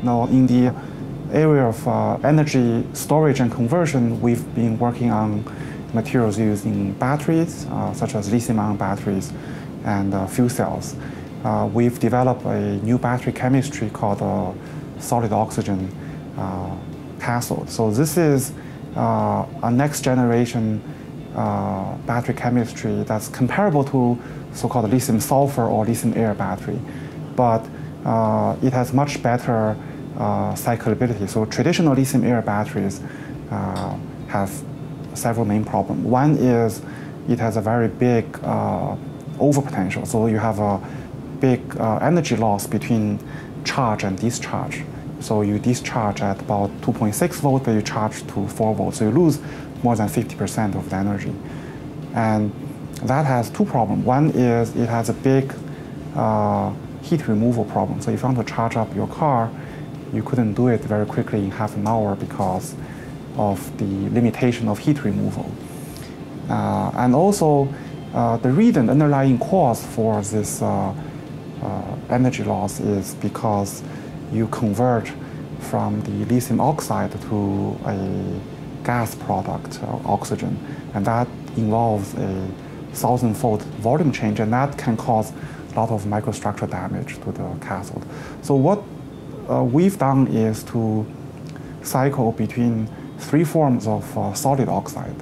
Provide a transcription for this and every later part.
Now, in the area of energy storage and conversion, we've been working on materials used in batteries, such as lithium-ion batteries and fuel cells. We've developed a new battery chemistry called solid oxygen cathode. So this is a next generation battery chemistry that's comparable to so-called lithium sulfur or lithium air battery, but it has much better cyclability. So traditional lithium air batteries have several main problems. One is it has a very big overpotential. So you have a big energy loss between charge and discharge. So you discharge at about 2.6 volts, but you charge to 4 volts. So you lose more than 50% of the energy. And that has two problems. One is it has a big heat removal problem. So if you want to charge up your car, you couldn't do it very quickly in half an hour because of the limitation of heat removal. And also, the reason, underlying cause for this energy loss is because you convert from the lithium oxide to a gas product, oxygen, and that involves a 1,000-fold volume change, and that can cause a lot of microstructural damage to the cathode. So what we've done is to cycle between three forms of solid oxide,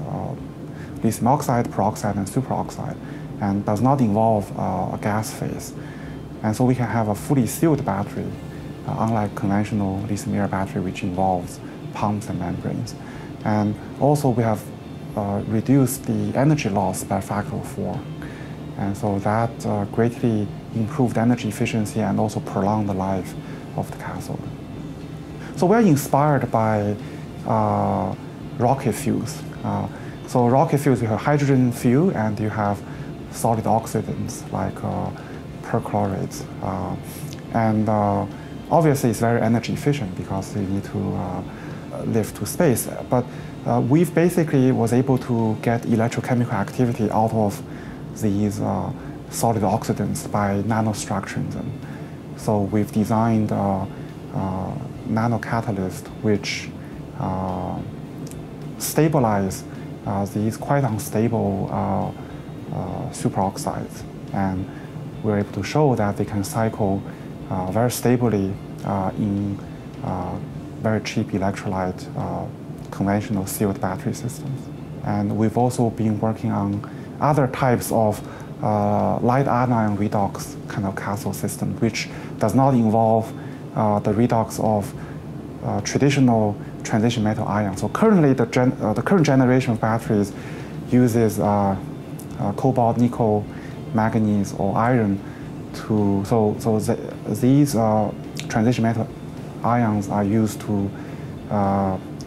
lithium oxide, peroxide, and superoxide, and does not involve a gas phase. And so we can have a fully sealed battery, unlike conventional lithium air battery, which involves pumps and membranes. And also we have reduced the energy loss by a factor of 4. And so that greatly improved energy efficiency and also prolonged the life of the cathode. So we're inspired by rocket fuels. So rocket fuels, you have hydrogen fuel and you have solid oxidants like perchlorates. And obviously it's very energy efficient because you need to lift to space. But we've basically was able to get electrochemical activity out of these solid oxidants by nanostructuring them. So we've designed nanocatalysts which stabilize these quite unstable superoxides, and we're able to show that they can cycle very stably in very cheap electrolyte conventional sealed battery systems. And we've also been working on other types of light anion redox kind of cathode system, which does not involve the redox of traditional transition metal ions. So currently, the current generation of batteries uses cobalt, nickel, manganese, or iron to. These transition metal ions are used to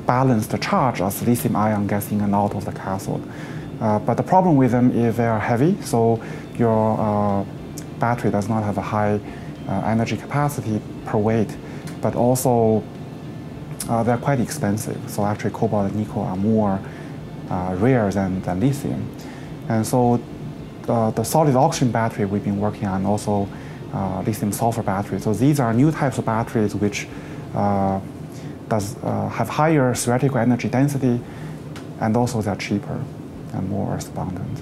balance the charge as lithium ion gets in and out of the cathode. But the problem with them is they are heavy, so your battery does not have a high energy capacity per weight, but also they're quite expensive. So actually cobalt and nickel are more rare than lithium. And so the solid oxygen battery we've been working on, also lithium sulfur batteries. So these are new types of batteries which have higher theoretical energy density, and also they're cheaper and more abundant.